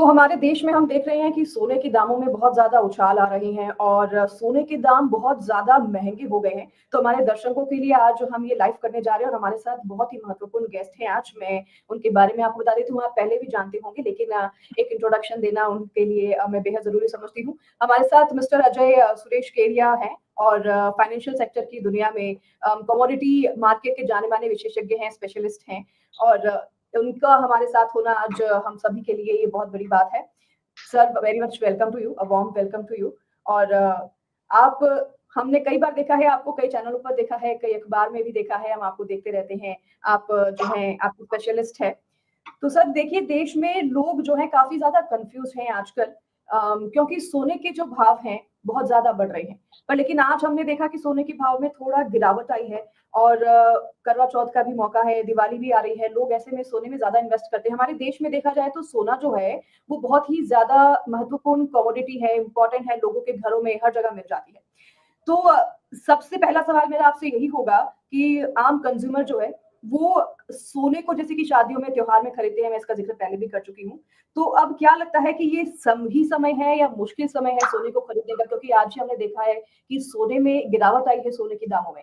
हमारे देश में हम देख रहे हैं कि सोने के दामों में बहुत ज़्यादा उछाल आ रहे हैं और सोने के दाम बहुत ज़्यादा महँगे हो गए हैं। तो हमारे दर्शकों के लिए आज हम ये लाइव करने जा रहे हैं और हमारे साथ बहुत ही महत्वपूर्ण गेस्ट हैं आज। मैं उनके बारे में आपको बता देती हूँ, आप पहले भी जानते होंगे लेकिन एक इंट्रोडक्शन देना उनके लिए मैं बेहद ज़रूरी समझती हूँ। हमारे साथ मिस्टर अजय सुरेश केरिया हैं और फाइनेंशियल सेक्टर की दुनिया में कमोडिटी मार्केट के जाने-माने विशेषज्ञ हैं, स्पेशलिस्ट हैं और उनका हमारे साथ होना आज हम सभी के लिए ये बहुत बड़ी बात है। Sir very much welcome to you, a warm welcome to you और आप हमने कई बार देखा है आपको, कई चैनलों पर देखा है, कई अखबार में भी देखा है, हम आपको देखते रहते हैं। आप जो हैं आप स्पेशलिस्ट हैं। तो सर देखिए देश में लोग जो हैं काफ़ी ज़्यादा कन्फ्यूज़ हैं आजकल क्योंकि सोने के जो भाव हैं बहुत ज़्यादा बढ़ रहे हैं। पर लेकिन आज हमने देखा कि सोने के भाव में थोड़ा गिरावट आई है और करवा चौथ का भी मौका है, दिवाली भी आ रही है, लोग ऐसे में सोने में ज़्यादा इन्वेस्ट करते हैं। हमारे देश में देखा जाए तो सोना जो है वो बहुत ही ज़्यादा महत्वपूर्ण कमोडिटी है, इम्पोर्टेंट है, लोगों के घरों में हर जगह मिल जाती है। तो सबसे पहला सवाल मेरा आपसे यही होगा कि आम कंज्यूमर जो है, वो सोने को जैसे कि शादियों में, त्योहार में खरीदते हैं, मैं इसका ज़िक्र पहले भी कर चुकी हूँ। तो अब क्या लगता है कि ये सही समय है या मुश्किल समय है सोने को खरीदने का? क्योंकि आज ही हमने देखा है कि सोने में गिरावट आई है सोने के दामों में।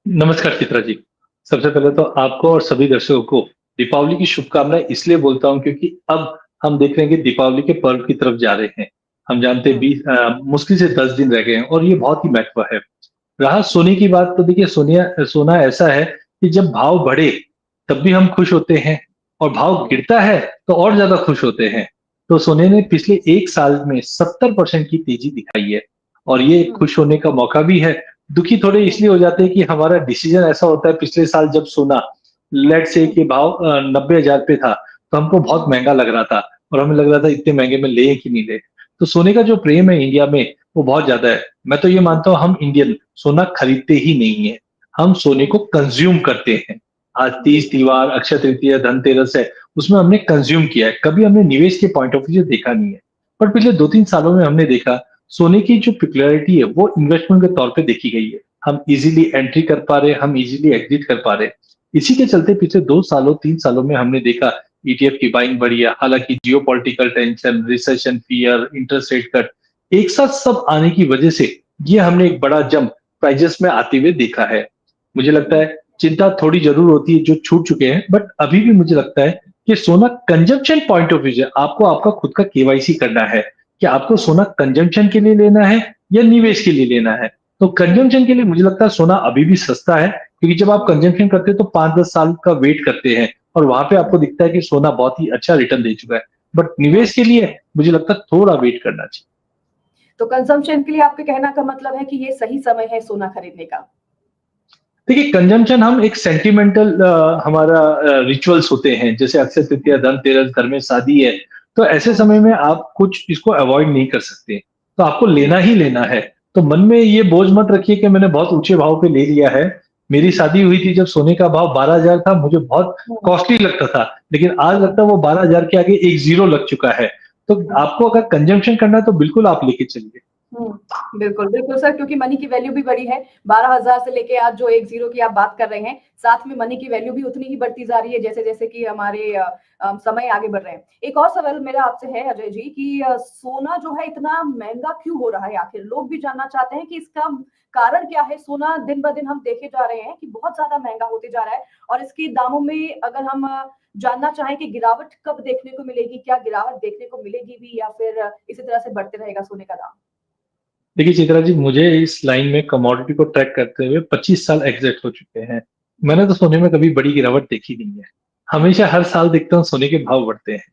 नमस्कार चित्रा जी। सबसे पहले तो आपको और सभी दर्शकों को दीपावली की शुभकामनाएं इसलिए बोलता हूं क्योंकि अब हम देख रहे हैं कि दीपावली के पर्व की तरफ जा रहे हैं। हम जानते हैं हुँ, मुश्किल से 10 दिन रह गए हैं और ये बहुत ही महत्व है। रहा सोने की बात तो देखिए सोना ऐसा है कि जब भाव बढ़े तब भी हम खुश होते हैं और भाव हुँ, गिरता है तो और ज्यादा खुश होते हैं। तो सोने ने पिछले 1 साल में 70% की तेजी दिखाई है और ये हुँ, खुश होने का मौका भी है। दुखी थोड़े हुँ, इसलिए हो जाते हैं कि हमारा डिसीजन ऐसा होता है। पिछले साल जब सोना लेट से हुँ, कि भाव 90,000 पे था तो हमको बहुत हुँ, महंगा लग रहा था और हमें लग रहा था इतने महंगे में ले कि नहीं ले। तो सोने का जो प्रेम है इंडिया में वो बहुत ज्यादा है। मैं तो ये मानता हूँ हम इंडियन सोना खरीदते ही नहीं है, हम सोने हुँ, को कंज्यूम करते हैं। आज तीज जी, त्योहार अक्षय तृतीया धनतेरस है, उसमें हमने कंज्यूम किया है, कभी हमने निवेश के पॉइंट ऑफ व्यू से देखा नहीं है। पर पिछले 2-3 सालों में हमने देखा सोने की जो पिक्युलरिटी है वो इन्वेस्टमेंट के तौर पे देखी गई है। हम इजीली एंट्री कर पा रहे हैं, हम इजीली एग्जिट कर पा रहे हैं। इसी के चलते पिछले 2 सालों 3 सालों में हमने देखा ईटीएफ की बाइंग बढ़ी है। हालांकि जियो political tension, recession fear, interest rate cut एक साथ सब आने की वजह से ये हमने एक बड़ा जंप प्राइजेस में आते हुए देखा है। मुझे लगता हुँ, है चिंता थोड़ी जरूर होती है जो छूट चुके हैं, बट अभी भी मुझे लगता है कि सोना कंजम्पशन पॉइंट ऑफ व्यू से आपको आपका खुद का केवाईसी करना है कि आपको हुँ, सोना कंजम्पशन के लिए लेना है या निवेश के लिए लेना है। तो हुँ, कंजम्पशन के लिए मुझे लगता है सोना अभी भी सस्ता है क्योंकि जब आप हुँ, कंजम्पशन करते हैं तो 5-10 साल का वेट करते हैं और वहां पे हुँ, आपको दिखता है कि सोना बहुत ही अच्छा रिटर्न दे चुका है। बट हुँ। निवेश के लिए मुझे लगता है थोड़ा वेट करना चाहिए। तो कंज़म्पशन के लिए आपके कहना का मतलब है कि ये सही समय है सोना खरीदने का? देखिए कंजम्पशन हम एक सेंटिमेंटल हमारा रिचुअल्स होते हैं, जैसे अक्षय तृतीया, हुँ, धनतेरस, घर में शादी है, तो ऐसे हुँ, समय में आप कुछ इसको अवॉइड नहीं कर सकते। तो आपको हुँ, लेना ही लेना है। तो मन में ये बोझ मत रखिए कि मैंने बहुत ऊंचे भाव पे ले लिया है। मेरी हुँ, शादी हुई थी जब सोने का भाव 12,000 था, मुझे बहुत हुँ, कॉस्टली लगता था, लेकिन आज हुँ, लगता है वो 12,000 के आगे एक जीरो लग चुका है। तो हुँ। आपको अगर कंजम्पशन करना है तो बिल्कुल आप लेके चलिए। हुँ, बिल्कुल, बिल्कुल सर क्योंकि मनी की वैल्यू भी बढ़ी है। 12,000 से लेके आज जो 1 ज़ीरो की आप बात कर रहे हैं, साथ में मनी की वैल्यू भी उतनी ही बढ़ती जा रही है जैसे-जैसे कि हमारे समय आगे बढ़ रहे हैं। एक और सवाल मेरा आपसे है अजय जी कि सोना जो है इतना महँगा क्यों हो रहा है आखिर? लोग भी जानना चाहते हैं कि इसका कारण क्या है? सोना दिन-ब-दिन हम देखे जा रहे हैं कि बहुत ज़्यादा महँगा होते जा रहा है और इसके दामों में अगर हम जानना चाहें कि गिरावट कब देखने को मिलेगी? क्या गिरावट देखने को मिलेगी भी या फिर इसी तरह से बढ़ते रहेगा सोने का दाम? देखिए चित्रा जी, मुझे इस लाइन में कमोडिटी को ट्रैक करते हुए 25 साल एग्जैक्ट हो चुके हैं। हुँ, मैंने तो सोने में कभी बड़ी गिरावट देखी नहीं है। हुँ, हमेशा हर साल देखता हूँ सोने के भाव बढ़ते हैं।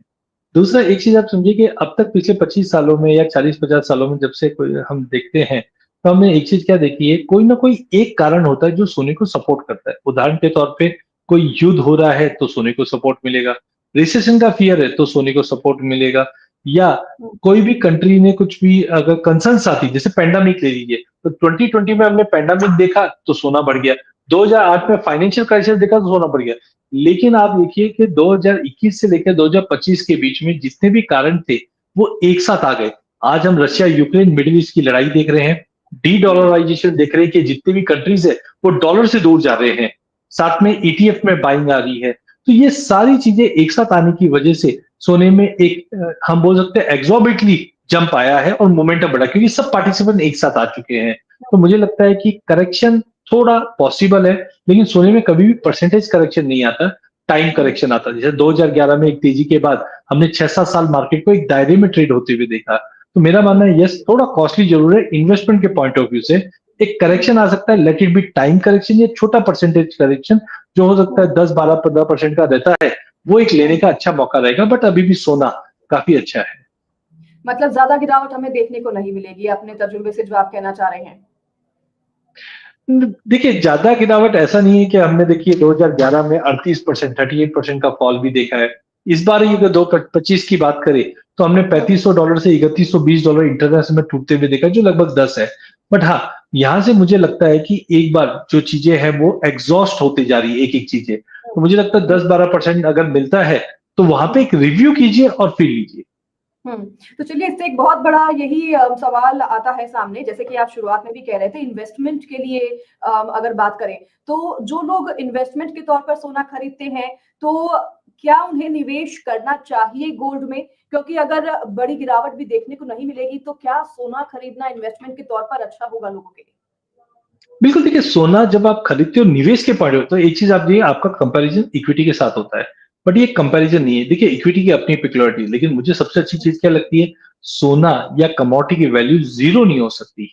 दूसरा एक चीज आप समझिए कि अब तक पिछले 25 सालों में या 40-50 सालों में जब से कोई हम देखते हैं, तो हमने एक चीज क्या देखी है, कोई ना कोई एक कारण होता है जो सोने को सपोर्ट करता है। उदाहरण के तौर पे कोई युद्ध हो रहा है तो सोने को सपोर्ट मिलेगा, रिसेशन का फियर है तो सोने को सपोर्ट मिलेगा, या हुँ, कोई भी कंट्री ने कुछ भी अगर कंसर्न्स आती, जैसे पेंडेमिक ले लीजिए, तो 2020 में हमने पेंडेमिक देखा तो सोना बढ़ गया, 2008 में फाइनेंशियल क्राइसिस देखा तो सोना बढ़ गया। लेकिन आप देखिए कि 2021 से लेकर 2025 के बीच में जितने भी कारण थे वो एक साथ आ गए। आज हम रशिया यूक्रेन मिडिल ईस्ट की लड़ाई देख रहे हैं, डी हुँ, डॉलराइजेशन देख रहे हैं कि जितने भी कंट्रीज है वो डॉलर से दूर जा रहे हैं। साथ में ईटीएफ में बाइंग आ रही है। तो ये सारी चीजें एक साथ आने की वजह से सोने में एक हम बोल सकते हैं एग्जॉर्बिटली जंप आया है और मोमेंटम बढ़ा, क्योंकि सब पार्टिसिपेंट एक साथ आ चुके हैं। तो मुझे लगता है कि करेक्शन थोड़ा पॉसिबल है, लेकिन सोने में कभी भी परसेंटेज करेक्शन नहीं आता, टाइम हुँ, करेक्शन आता है। जैसे 2011 में एक तेजी के बाद हमने 6-7 साल मार्केट को एक दायरे में ट्रेड होते हुए देखा। तो मेरा मानना है यस, थोड़ा कॉस्टली जरूर है इन्वेस्टमेंट के पॉइंट ऑफ व्यू से। एक करेक्शन आ सकता है, let it be time correction या छोटा परसेंटेज करेक्शन जो हो सकता हुँ, है 10-12-15% का रहता है, वो एक लेने हुँ। का अच्छा मौका रहेगा। बट अभी भी सोना काफी अच्छा है। मतलब ज़्यादा गिरावट हमें देखने को नहीं मिलेगी, अपने तजुर्बे से जो आप कहना चाह रहे हैं। देखिए, ज्यादा गिरावट ऐसा नहीं है कि हमने देखिए 2011 में 38%, 38% का फॉल भी देखा है। इस बार ये हुँ, अगर 2025 की बात करें तो हमने हुँ, $3500 से $3120 इंटरनेशनल में टूटते हुए देखा, जो लगभग 10 है। बट हाँ, यहाँ से मुझे लगता है कि एक बार जो चीजें हैं वो एग्जॉस्ट होती जा रही है, एक एक चीजें। हुँ, तो मुझे लगता है हुँ, 10-12% अगर मिलता है तो वहां पे हुँ। एक रिव्यू कीजिए और फिर लीजिए। हुँ। तो चलिए इससे एक बहुत बड़ा यही सवाल आता है सामने जैसे कि आप शुरुआत में भी कह रहे थे इन्वेस्टमेंट के लिए अगर बात करें, तो जो लोग इन्वेस्टमेंट के तौर पर सोना खरीदते हैं, तो क्या उन्हें निवेश करना चाहिए गोल्ड में? क्योंकि अगर बड़ी गिरावट भी देखने को नहीं मिलेगी, तो क्या सोना खरीदना इन्वेस्टमेंट के तौर पर अच्छा होगा लोगों के लिए? बिल्कुल, देखिए सोना जब आप खरीदते हो निवेश के पॉइंट तो एक चीज आप देखिए, आपका कंपैरिजन इक्विटी के साथ होता है। बट ये कंपैरिजन नहीं है। देखिए, इक्विटी की अपनी पेक्युलियरिटी है, लेकिन मुझे सबसे अच्छी चीज क्या लगती है, सोना या कमोडिटी की वैल्यू जीरो नहीं हो सकती।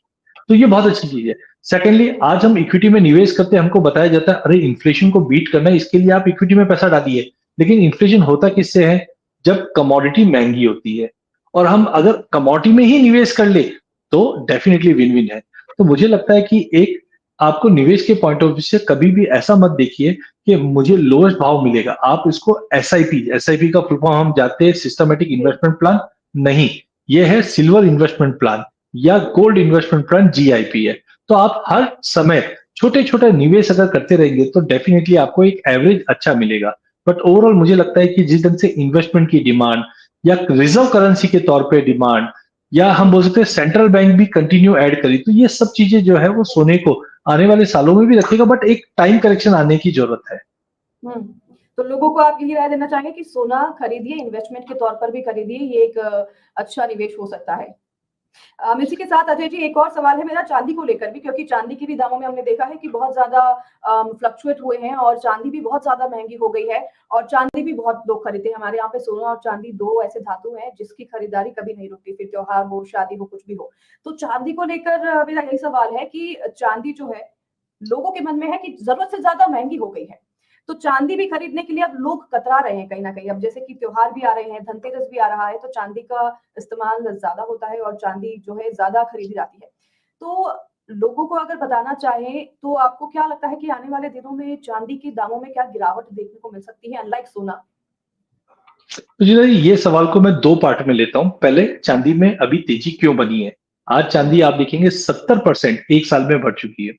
तो ये बहुत अच्छी चीज है। सेकेंडली, आज हम इक्विटी में निवेश करते हैं, हमको बताया जाता है अरे इन्फ्लेशन को बीट करना है, इसके लिए आप इक्विटी में पैसा डालिए। लेकिन इन्फ्लेशन होता किससे है, जब कमोडिटी महंगी होती है। और हम अगर कमोडिटी में ही निवेश कर ले तो डेफिनेटली विन विन है। तो मुझे लगता है कि एक आपको निवेश के पॉइंट ऑफ व्यू से कभी भी ऐसा मत देखिए कि मुझे लोएस्ट भाव मिलेगा। आप इसको एसआईपी का फुल फॉर्म हम जानते हैं, सिस्टमैटिक जी। इन्वेस्टमेंट प्लान नहीं, ये है सिल्वर इन्वेस्टमेंट प्लान या गोल्ड इन्वेस्टमेंट प्लान, जीआईपी है। तो आप हर समय छोटे छोटे निवेश अगर करते रहेंगे तो डेफिनेटली आपको एक एवरेज अच्छा मिलेगा। बट ओवरऑल मुझे लगता है कि जिस ढंग से इन्वेस्टमेंट की डिमांड या रिजर्व करेंसी के तौर पे डिमांड, या हम बोल सकते हैं सेंट्रल बैंक भी कंटिन्यू ऐड करी, तो ये सब चीजें जो है वो सोने को आने वाले सालों में भी रखेगा। बट एक टाइम करेक्शन आने की जरूरत है। हुँ। तो लोगों को आप यही राय देना चाहेंगे कि सोना खरीदिए, इन्वेस्टमेंट के तौर पर भी खरीदिए, ये एक अच्छा निवेश हो सकता है। इसी के साथ अजय जी एक और सवाल है मेरा चांदी को लेकर भी क्योंकि चांदी की भी दामों में हमने देखा है कि बहुत ज़्यादा फ्लक्चुएट हुए हैं और चांदी भी बहुत ज़्यादा महँगी हो गई है और चांदी भी बहुत लोग खरीदते हैं। हमारे यहाँ पे सोना और चांदी 2 ऐसे धातु हैं जिसकी खरीदारी कभी नहीं रुकती, फिर त्योहार हो, शादी हो, कुछ भी हो। तो चांदी को लेकर मेरा यही सवाल है कि चांदी जो है, लोगों के मन में है कि ज़रूरत से ज़्यादा महँगी हो गई है। तो चांदी भी खरीदने के लिए अब लोग कतरा रहे हैं कहीं न कहीं। अब जैसे कि त्योहार भी आ रहे हैं, धनतेरस भी आ रहा है, तो चांदी का इस्तेमाल ज़्यादा होता है और चांदी जो है ज़्यादा खरीदी जाती है। तो लोगों को अगर बताना चाहें, तो आपको क्या लगता है कि आने वाले दिनों में चांदी के दामों में क्या गिरावट देखने को मिल सकती है अनलाइक सोना? तो जी देखिए, ये सवाल को मैं दो पार्ट में लेता हूँ। पहले, चांदी में अभी तेजी क्यों बनी है। आज चांदी हुँ, आप देखेंगे 70% एक साल में बढ़ चुकी है।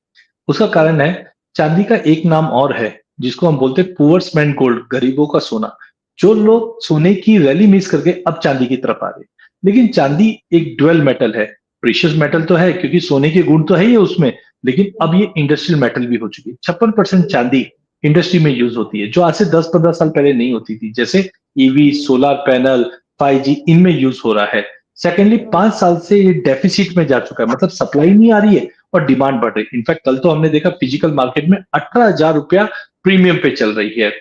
उसका हुँ, कारण है, चांदी का एक नाम और है जिसको हम बोलते हैं पुअर्स मैन गोल्ड, गरीबों का सोना। जो हुँ, लोग सोने की रैली मिस करके अब चांदी की तरफ आ रहे हैं। लेकिन हुँ, चांदी एक ड्वेल मेटल है। प्रीशियस मेटल हुँ, तो है क्योंकि सोने के गुण तो है ही है उसमें, लेकिन हुँ, अब ये इंडस्ट्रियल मेटल भी हो चुकी है। 56% हुँ, चांदी इंडस्ट्री में यूज होती है, जो आज से 10-15 साल पहले नहीं होती थी। जैसे ईवी, सोलर पैनल, 5G इनमें यूज हो रहा है। सेकेंडली, हुँ, 5 साल से ये डेफिसिट में जा चुका है, मतलब सप्लाई नहीं आ रही है और डिमांड बढ़ रही है। इनफैक्ट कल तो हमने देखा फिजिकल मार्केट में 18,000 रुपया प्रीमियम पे चल रही है।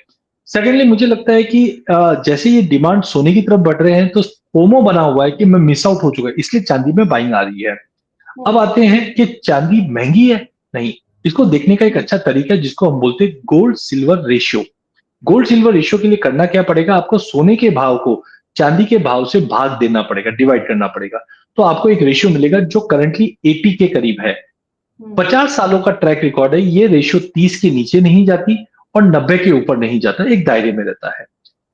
सेकेंडली, मुझे लगता है कि जैसे ये डिमांड सोने की तरफ बढ़ रहे हैं तो फोमो बना हुआ है कि मैं मिस आउट हो चुका है, इसलिए चांदी में बाइंग आ रही है। हुँ, अब आते हैं कि चांदी महंगी है, नहीं। इसको देखने का एक हुँ, अच्छा तरीका है जिसको हम बोलते हैं gold silver ratio. Gold silver ratio के लिए करना क्या पड़ेगा, आपको सोने के भाव को चांदी के भाव से भाग देना पड़ेगा, डिवाइड करना पड़ेगा। तो आपको एक रेशियो मिलेगा जो करंटली 80 के करीब है। हुँ, 50 सालों का ट्रैक रिकॉर्ड है, ये रेशियो 30 के नीचे नहीं जाती और 90 के ऊपर नहीं जाता, एक दायरे में रहता है।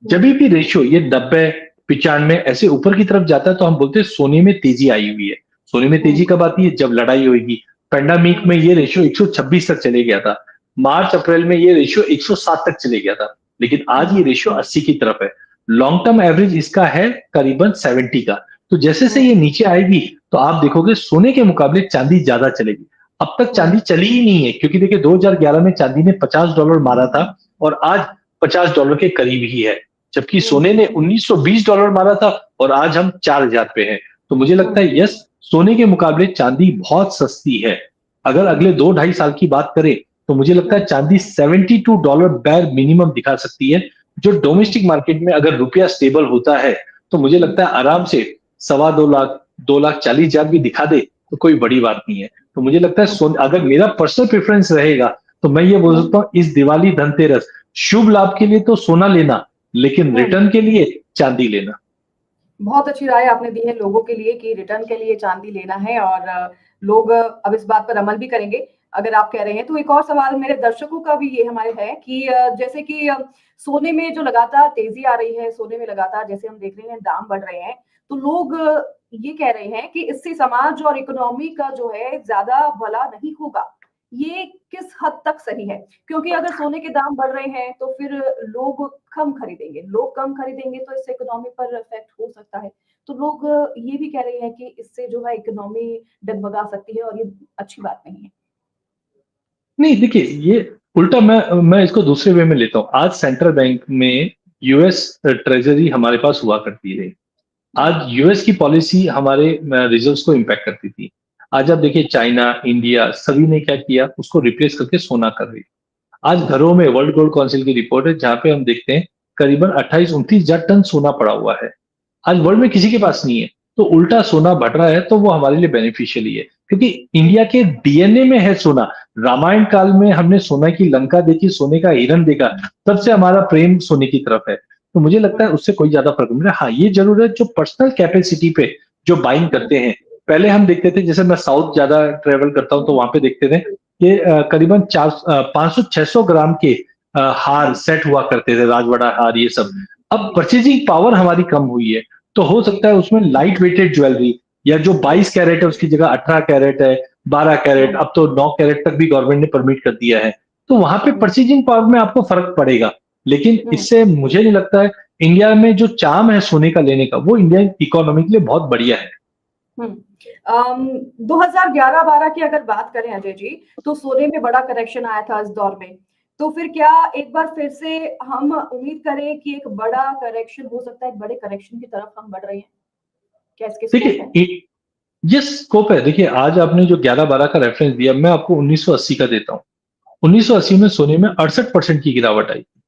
जब हुँ, भी रेशियो ये 90, 95 ऐसे ऊपर की तरफ जाता है तो हम बोलते हैं सोने में तेजी आई हुई है। सोने में हुँ, तेजी कब आती है, जब लड़ाई होगी। पेंडामिक हुँ, में ये रेशियो 126 तक चले गया था। मार्च अप्रैल में ये रेशियो 107 तक चले गया था। लेकिन आज हुँ, ये रेशियो 80 की तरफ है। लॉन्ग टर्म एवरेज इसका है करीबन 70 का। तो जैसे से हुँ, ये नीचे आएगी तो आप देखोगे सोने के मुकाबले चांदी ज्यादा चलेगी। अब तक हुँ, चांदी चली ही नहीं है, क्योंकि देखिए 2011 में चांदी ने $50 मारा था और आज $50 के करीब ही है, जबकि हम्म, सोने ने $1920 मारा था और आज हम 4000 पे हैं। तो मुझे लगता हम्म, है यस, सोने के मुकाबले चांदी बहुत सस्ती है। अगर हम्म, अगले 2 ढाई साल की बात करें तो मुझे लगता है हम्म, चांदी $72 बैर मिनिमम दिखा सकती है, जो हम्म, डोमेस्टिक मार्केट में अगर रुपया स्टेबल होता है तो मुझे हम्म, लगता है आराम से 2.25 लाख, 2,40,000 भी दिखा दे तो कोई बड़ी बात नहीं है। तो मुझे लगता है हम्म, अगर मेरा पर्सनल प्रेफरेंस रहेगा तो मैं ये बोल हम्म, सकता हूँ इस दिवाली धनतेरस शुभ लाभ के लिए तो सोना लेना, लेकिन हम्म। रिटर्न के लिए चांदी लेना। बहुत अच्छी राय आपने दी है लोगों के लिए कि रिटर्न के लिए चांदी लेना है और लोग अब इस बात पर अमल भी करेंगे अगर आप कह रहे हैं। तो एक और सवाल मेरे दर्शकों का भी ये हमारे है कि जैसे कि सोने में जो लगातार तेजी आ रही है, सोने में लगातार जैसे हम देख रहे हैं दाम बढ़ रहे हैं, तो लोग ये कह रहे हैं कि इससे समाज और इकोनॉमी का जो है ज्यादा भला नहीं होगा। ये किस हद तक सही है? क्योंकि अगर सोने के दाम बढ़ रहे हैं तो फिर लोग लोग कम खरीदेंगे तो इससे इकोनॉमी पर इफेक्ट हो सकता है। तो लोग ये भी कह रहे हैं कि इससे जो है इकोनॉमी डगमगा सकती है और ये अच्छी बात नहीं है। नहीं देखिए, ये उल्टा मैं इसको दूसरे वे में लेता हूँ। आज सेंट्रल बैंक में यूएस ट्रेजरी हमारे पास हुआ करती है। हुँ, आज यूएस की पॉलिसी हमारे रिजर्व्स को इम्पैक्ट करती थी। आज आप देखिए चाइना, इंडिया सभी ने क्या किया, उसको रिप्लेस करके सोना कर रही। आज घरों में वर्ल्ड गोल्ड काउंसिल की रिपोर्ट है जहां पे हम देखते हैं करीबन 28-29 हजार टन सोना पड़ा हुआ है। आज वर्ल्ड में किसी के पास नहीं है, तो उल्टा सोना बढ़ रहा है तो वो हमारे लिए बेनिफिशियल ही है, क्योंकि हुँ, इंडिया के डीएनए में है सोना। रामायण काल में हमने सोना की लंका देखी, सोने का हिरन देखा, तब से हमारा प्रेम सोने की तरफ है। तो मुझे लगता है हुँ, उससे कोई ज्यादा फर्क नहीं है। हाँ, ये जरूर है जो पर्सनल कैपेसिटी पे जो बाइंग हुँ, करते हैं। पहले हम देखते थे, जैसे मैं साउथ ज्यादा ट्रेवल करता हूँ तो हुँ, वहां पे देखते थे कि करीबन 500-600 ग्राम के हार सेट हुआ करते थे, राजवाड़ा हार ये सब। अब जी, परचेजिंग पावर हमारी कम हुई है, तो हो जी, सकता है उसमें लाइट वेटेड ज्वेलरी या जो हुँ, 22 कैरेट है उसकी जगह 18 कैरेट है, 12 कैरेट, हुँ, अब तो 9 कैरेट तक भी गवर्नमेंट ने परमिट कर दिया है। तो वहां पे हुँ, परचेजिंग पावर में आपको फर्क पड़ेगा, लेकिन हुँ, इससे मुझे नहीं लगता है। इंडिया में जो चाम है सोने का लेने का, वो इंडियन इकोनॉमी के लिए बहुत बढ़िया है। हुँ। 2011-12 की अगर बात करें अजय जी, तो सोने में बड़ा करेक्शन आया था इस दौर में। तो फिर क्या एक बार फिर से हम उम्मीद करें कि एक बड़ा करेक्शन हो सकता है, एक बड़े करेक्शन की तरफ हम बढ़ रहे हैं? क्या इसके स्कोप है? देखिए, ये स्कोप है। देखिए, आज आपने जो 11-12 का रेफरेंस दिया, मैं आपको 1980 का देता हूँ। हुँ, 1980 में सोने में 68% की गिरावट आई थी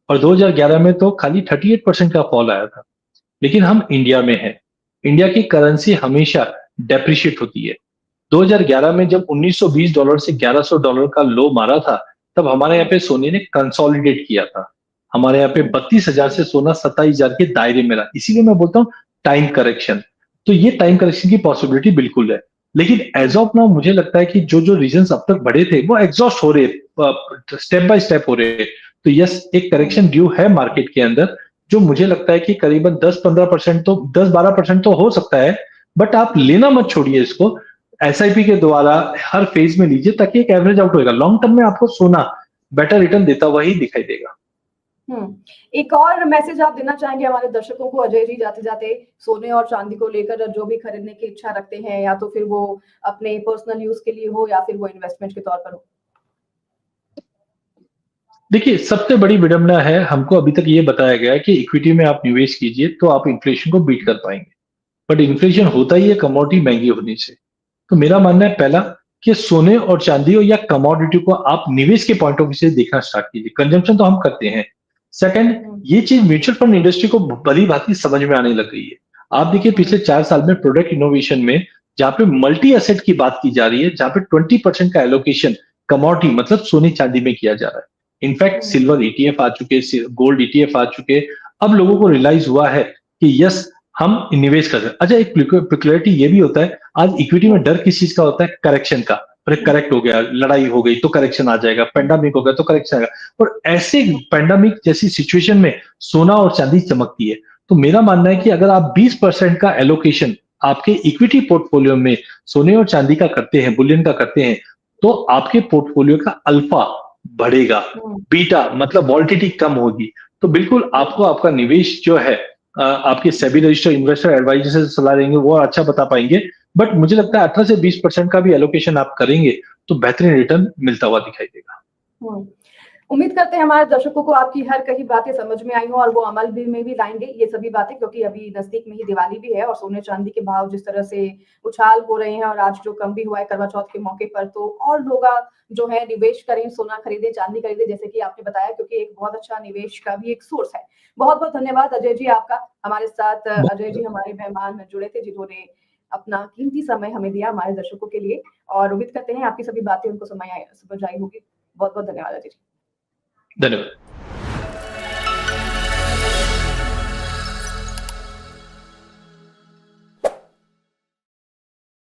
और 2011 में तो खाली 38% का फॉल आया था। लेकिन हम इंडिया में हैं। इंडिया की करेंसी हमेशा डेप्रिशिएट होती है। हुँ, 2011 में जब $1920 से $1100 का लो मारा था, तब हमारे यहाँ हुँ, पे सोने ने कंसोलिडेट किया था। हमारे यहाँ पे हुँ, 32,000 से सोना 27,000 के दायरे में रहा। इसीलिए मैं बोलता हूँ टाइम करेक्शन। तो ये टाइम हुँ, करेक्शन की पॉसिबिलिटी बिल्कुल है। लेकिन हुँ, एज ऑफ नाउ मुझे लगता है कि जो रीजंस अब तक बढ़े थे वो एग्जॉस्ट हो रहे, स्टेप बाय स्टेप हो रहे। तो यस, एक हुँ, करेक्शन ड्यू है मार्केट के अंदर, जो मुझे लगता है कि करीबन 10-15% तो 10-12% तो हो सकता है। बट आप हुँ। लेना मत छोड़िए इसको, एसआईपी के द्वारा हर फेज में लीजिए ताकि एक एवरेज आउट होएगा। लॉन्ग टर्म में आपको सोना बेटर रिटर्न देता हुआ ही दिखाई देगा। हुँ। एक और मैसेज आप देना चाहेंगे हमारे दर्शकों को अजय जी जाते-जाते सोने और चांदी को लेकर जो भी खरीदने की इच्छा रखते हैं या तो फिर वो अपने पर्सनल यूज़ के लिए हो या फिर वो इन्वेस्टमेंट के तौर पर हो? देखिए, सबसे बड़ी विडंबना है, हमको अभी तक ये बताया गया है कि इक्विटी में आप निवेश कीजिए तो आप इन्फ्लेशन को बीट कर पाएंगे। बट इन्फ्लेशन होता ही है कमोडिटी महंगी होने से। तो मेरा मानना है पहला कि सोने और चांदी या कमोडिटी को आप निवेश के पॉइंट ऑफ व्यू से देखना स्टार्ट कीजिए। कंजम्पशन तो हम करते हैं। सेकंड, हुँ, ये चीज म्यूचुअल फंड इंडस्ट्री को भली भांति समझ में आने लग गई है। आप देखिए हुँ, पिछले 4 साल में प्रोडक्ट इनोवेशन में जहां पे मल्टी एसेट की बात की जा रही है, जहां पे 20% का एलोकेशन कमोडिटी मतलब सोने चांदी में किया जा रहा है। इनफैक्ट हुँ, सिल्वर ईटीएफ आ चुके, गोल्ड ईटीएफ आ चुके। अब लोगों को रियलाइज हुआ है कि यस, हम निवेश कर रहे हैं। अच्छा, एक पिक्युलरिटी ये भी होता है, आज इक्विटी में हुँ, डर किस चीज का होता है? करेक्शन का। अरे हुँ, करेक्ट हो गया, लड़ाई हो गई तो करेक्शन आ जाएगा, हुँ, पेंडेमिक हो गया तो करेक्शन आएगा। और ऐसे पेंडेमिक जैसी सिचुएशन में सोना और चांदी चमकती है। तो मेरा मानना है कि हुँ, अगर आप 20% का एलोकेशन आपके इक्विटी पोर्टफोलियो में सोने और चांदी का करते हैं, बुलियन का करते हैं, तो आपके पोर्टफोलियो का अल्फा बढ़ेगा, हुँ, बीटा मतलब वॉलिटिलिटी कम होगी। तो बिल्कुल हुँ, आपको आपका निवेश जो है, आपके सेबी रजिस्टर इन्वेस्टर एडवाइजर से सलाह देंगे, वो अच्छा बता पाएंगे। बट मुझे लगता है 18 से 20% का भी एलोकेशन आप करेंगे तो बेहतरीन रिटर्न मिलता हुआ दिखाई देगा। हुँ। उम्मीद करते हैं हमारे दर्शकों को आपकी हर कही बातें समझ में आई हो और वो अमल भी में भी लाएंगे ये सभी बातें, क्योंकि अभी नजदीक में ही दिवाली भी है और सोने चांदी के भाव जिस तरह से उछाल हो रहे हैं और आज जो कम भी हुआ है करवा चौथ के मौके पर, तो और लोग जो है निवेश करें, सोना खरीदे, चांदी खरीदे, जैसे कि आपने बताया, क्योंकि एक बहुत अच्छा निवेश का भी एक सोर्स है। बहुत बहुत धन्यवाद अजय जी आपका हमारे साथ। अजय जी हमारे मेहमान जुड़े थे जिन्होंने अपना कीमती समय हमें दिया हमारे दर्शकों के लिए, और उम्मीद करते हैं आपकी सभी बातें उनको समझ आई होगी। बहुत बहुत धन्यवाद अजय जी। धन्यवाद।